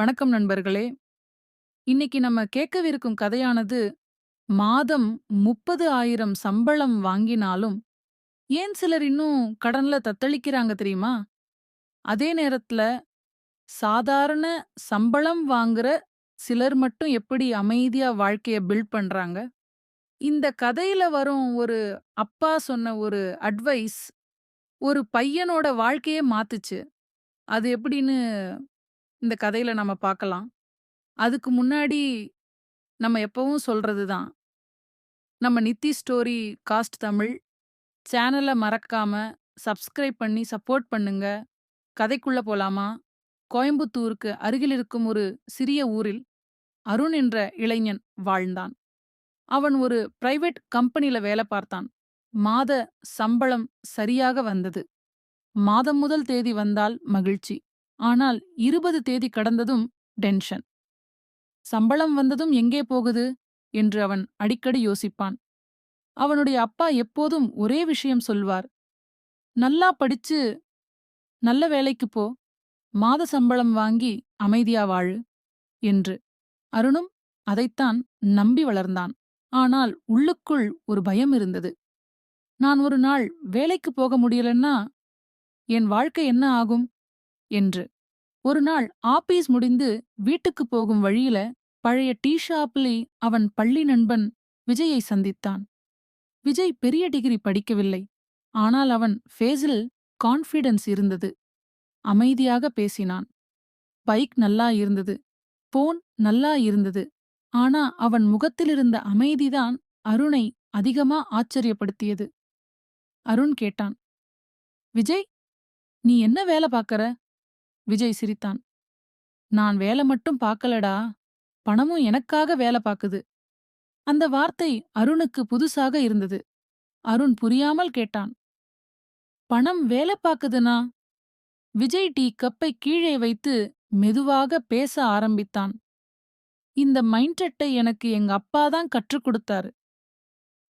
வணக்கம் நண்பர்களே. இன்னைக்கு நம்ம கேட்கவிருக்கும் கதையானது, மாதம் 30,000 சம்பளம் வாங்கினாலும், ஏன் சிலர் இன்னும் கடன்ல தத்தளிக்கிறாங்க தெரியுமா? அதே நேரத்துல, சாதாரண சம்பளம் வாங்குற சிலர் மட்டும் எப்படி அமைதியா வாழ்க்கைய பில்ட் பண்றாங்க? இந்த கதையில வரும் ஒரு அப்பா சொன்ன ஒரு அட்வைஸ், ஒரு பையனோட வாழ்க்கையே மாத்துச்சு. அது எப்படின்னு இந்த கதையில நம்ம பார்க்கலாம். அதுக்கு முன்னாடி நம்ம எப்பவும் சொல்றது தான். நம்ம நித்தி ஸ்டோரி காஸ்ட் தமிழ் சேனல மறக்காம சப்ஸ்கிரைப் பண்ணி சப்போர்ட் பண்ணுங்க. கதைக்குள்ள போலாமா? கோயம்புத்தூருக்கு அருகில் இருக்கும் ஒரு சிறிய ஊரில் அருண் என்ற இளைஞன் வாழ்ந்தான். அவன் ஒரு பிரைவேட் கம்பெனில வேலை பார்த்தான். மாத சம்பளம் சரியாக வந்தது. மாதம் முதல் தேதி வந்தால் மகிழ்ச்சி. ஆனால் 20 தேதி கடந்ததும் டென்ஷன். சம்பளம் வந்ததும் எங்கே போகுது என்று அவன் அடிக்கடி யோசிப்பான். அவனுடைய அப்பா எப்போதும் ஒரே விஷயம் சொல்வார். நல்லா படிச்சு நல்ல வேலைக்கு போ, மாத சம்பளம் வாங்கி அமைதியா வாழு என்று. அருணும் அதைத்தான் நம்பி வளர்ந்தான். ஆனால் உள்ளுக்குள் ஒரு பயம் இருந்தது. நான் ஒரு நாள் வேலைக்கு போக முடியலன்னா என் வாழ்க்கை என்ன ஆகும் என்று. ஒரு நாள் ஆபீஸ் முடிந்து வீட்டுக்கு போகும் வழியில பழைய டீ ஷாப்பில் அவன் பள்ளி நண்பன் விஜயை சந்தித்தான். விஜய் பெரிய டிகிரி படிக்கவில்லை. ஆனால் அவன் ஃபேஸில் கான்ஃபிடன்ஸ் இருந்தது. அமைதியாக பேசினான். பைக் நல்லா இருந்தது. போன் நல்லா இருந்தது. ஆனா அவன் முகத்திலிருந்த அமைதிதான் அருணை அதிகமா ஆச்சரியப்படுத்தியது. அருண் கேட்டான், விஜய், நீ என்ன வேலை பாக்கற? விஜய் சிரித்தான். நான் வேலை மட்டும் பாக்கலடா, பணமும் எனக்காக வேலை பாக்குது. அந்த வார்த்தை அருணுக்கு புதுசாக இருந்தது. அருண் புரியாமல் கேட்டான், பணம் வேலை பாக்குதுனா? விஜய் டீ கப்பை கீழே வைத்து மெதுவாக பேச ஆரம்பித்தான். இந்த மைண்ட்செட்டை எனக்கு எங்க அப்பாதான் கற்றுக் கொடுத்தாரு.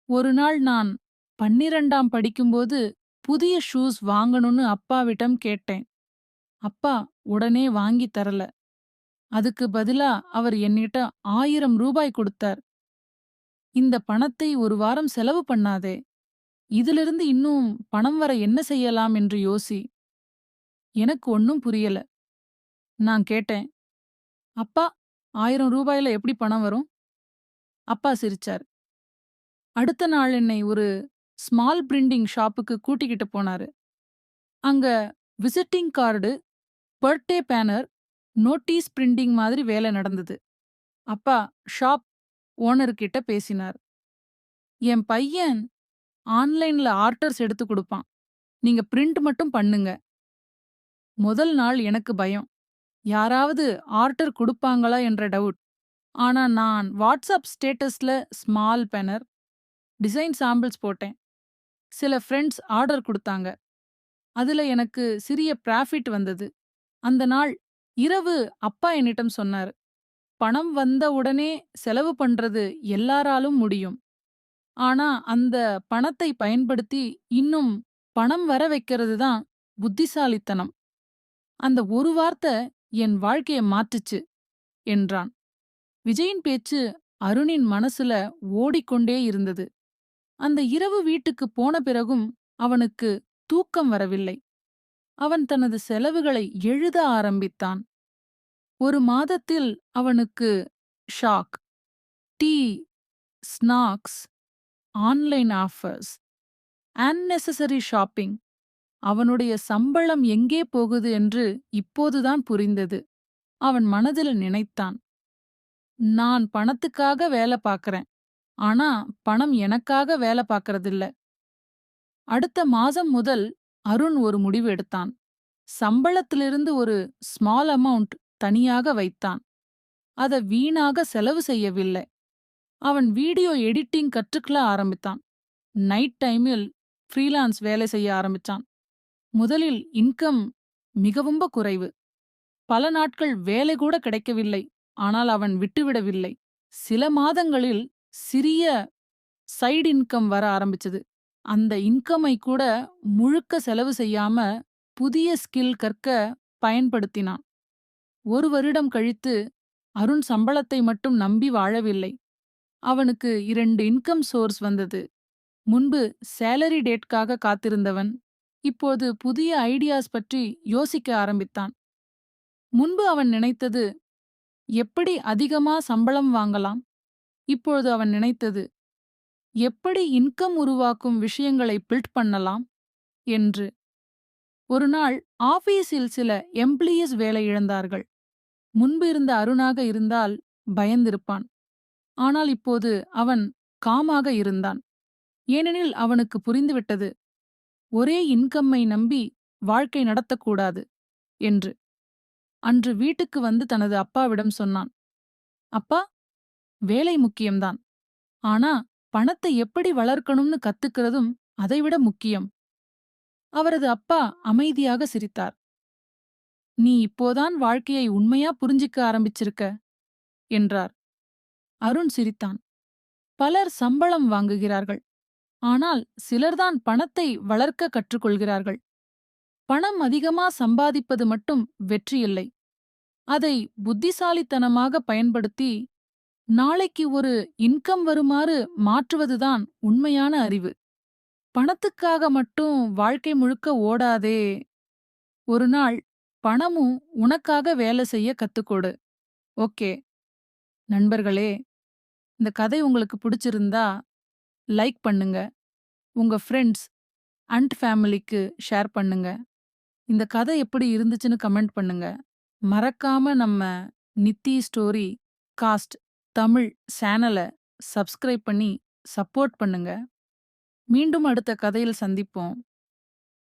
ஒரு நாள் நான் 12ஆம் படிக்கும்போது புதிய ஷூஸ் வாங்கணும்னு அப்பாவிடம் கேட்டேன். அப்பா உடனே வாங்கி தரல. அதுக்கு பதிலா அவர் என்னிட்ட 1000 ரூபாய் கொடுத்தார். இந்த பணத்தை ஒரு வாரம் செலவு பண்ணாதே. இதிலிருந்து இன்னும் பணம் வர என்ன செய்யலாம் என்று யோசி. எனக்கு ஒன்னும் புரியல. நான் கேட்டேன், அப்பா, 1000 ரூபாயில எப்படி பணம் வரும்? அப்பா சிரிச்சார். அடுத்த நாள் என்னை ஒரு ஸ்மால் பிரிண்டிங் ஷாப்புக்கு கூட்டிக்கிட்டு போனாரு. அங்க visiting card, birthday banner, notice printing மாதிரி வேலை நடந்தது. அப்பா ஷாப் ஓனர்கிட்ட பேசினார். என் பையன் ஆன்லைன்ல ஆர்டர்ஸ் எடுத்து கொடுப்பான். நீங்க பிரிண்ட் மட்டும் பண்ணுங்க. முதல் நாள் எனக்கு பயம். யாராவது ஆர்டர் கொடுப்பாங்களா என்ற டவுட். ஆனா நான் வாட்ஸ்அப் ஸ்டேட்டஸ்ல ஸ்மால் பேனர், டிசைன் சாம்பிள்ஸ் போட்டேன். சில ஃப்ரெண்ட்ஸ் ஆர்டர் கொடுத்தாங்க. அதுல எனக்கு சிறிய ப்ராஃபிட் வந்தது. அந்த நாள் இரவு அப்பா என்னிடம் சொன்னார், பணம் வந்த உடனே செலவு பண்றது எல்லாராலும் முடியும். ஆனா அந்த பணத்தை பயன்படுத்தி இன்னும் பணம் வர வைக்கிறது தான் புத்திசாலித்தனம். அந்த ஒரு வார்த்தை என் வாழ்க்கைய மாற்றுச்சு என்றான். விஜயின் பேச்சு அருணின் மனசுல ஓடிக்கொண்டே இருந்தது. அந்த இரவு வீட்டுக்கு போன பிறகும் அவனுக்கு தூக்கம் வரவில்லை. அவன் தனது செலவுகளை எழுத ஆரம்பித்தான். ஒரு மாதத்தில் அவனுக்கு shock, tea, snacks, online offers, unnecessary shopping. அவனுடைய சம்பளம் எங்கே போகுது என்று இப்போதுதான் புரிந்தது. அவன் மனதில் நினைத்தான், நான் பணத்துக்காக வேலை பார்க்கறேன். ஆனா பணம் எனக்காக வேலை பார்க்கறதில்ல. அடுத்த மாசம் முதல் அருண் ஒரு முடிவு எடுத்தான். சம்பளத்திலிருந்து ஒரு ஸ்மால் அமௌண்ட் தனியாக வைத்தான். அத வீணாக செலவு செய்யவில்லை. அவன் வீடியோ எடிட்டிங் கற்றுக்கல ஆரம்பித்தான். நைட் டைமில் ஃப்ரீலான்ஸ் வேலை செய்ய ஆரம்பிச்சான். முதலில் இன்கம் மிகவும் குறைவு. பல நாட்கள் வேலை கூட கிடைக்கவில்லை. ஆனால் அவன் விட்டுவிடவில்லை. சில மாதங்களில் சிறிய சைடு இன்கம் வர ஆரம்பிச்சது. அந்த இன்கமை கூட முழுக்க செலவு செய்யாம புதிய ஸ்கில் கற்க பயன்படுத்தினான். ஒரு வருடம் கழித்து அருண் சம்பளத்தை மட்டும் நம்பி வாழவில்லை. அவனுக்கு 2 இன்கம் சோர்ஸ் வந்தது. முன்பு சேலரி டேட்காக காத்திருந்தவன் இப்போது புதிய ஐடியாஸ் பற்றி யோசிக்க ஆரம்பித்தான். முன்பு அவன் நினைத்தது எப்படி அதிகமா சம்பளம் வாங்கலாம். இப்பொழுது அவன் நினைத்தது எப்படி இன்கம் உருவாக்கும் விஷயங்களை பில்ட் பண்ணலாம் என்று. ஒரு நாள் ஆபீஸில் சில எம்ப்ளாயீஸ் வேலை இழந்தார்கள். முன்பு இருந்த அருணாக இருந்தால் பயந்திருப்பான். ஆனால் இப்போது அவன் காமாக இருந்தான். ஏனெனில் அவனுக்கு புரிந்துவிட்டது ஒரே இன்கம்மை நம்பி வாழ்க்கை நடத்தக்கூடாது என்று. அன்று வீட்டுக்கு வந்து தனது அப்பாவிடம் சொன்னான். அப்பா, வேலை முக்கியம்தான். ஆனா பணத்தை எப்படி வளர்க்கணும்னு கத்துக்கிறதும் அதைவிட முக்கியம். அவரது அப்பா அமைதியாக சிரித்தார். நீ இப்போதான் வாழ்க்கையை உண்மையா புரிஞ்சிக்க ஆரம்பிச்சிருக்க என்றார். அருண் சிரித்தான். பலர் சம்பளம் வாங்குகிறார்கள். ஆனால் சிலர்தான் பணத்தை வளர்க்க கற்றுக்கொள்கிறார்கள். பணம் அதிகமா சம்பாதிப்பது மட்டும் வெற்றியில்லை. அதை புத்திசாலித்தனமாக பயன்படுத்தி நாளைக்கு ஒரு இன்கம் வருமாறு மாற்றுவதுதான் உண்மையான அறிவு. பணத்துக்காக மட்டும் வாழ்க்கை முழுக்க ஓடாதே. ஒரு நாள் பணமும் உனக்காக வேலை செய்ய கத்துக்கொடு. ஓகே நண்பர்களே, இந்த கதை உங்களுக்கு பிடிச்சிருந்தா லைக் பண்ணுங்க. உங்க ஃப்ரெண்ட்ஸ் அண்ட் ஃபேமிலிக்கு ஷேர் பண்ணுங்க. இந்த கதை எப்படி இருந்துச்சுன்னு கமெண்ட் பண்ணுங்க. மறக்காம நம்ம நித்தி ஸ்டோரி காஸ்ட் தமிழ் சேனலை சப்ஸ்கிரைப் பண்ணி சப்போர்ட் பண்ணுங்க. மீண்டும் அடுத்த கதையில் சந்திப்போம்.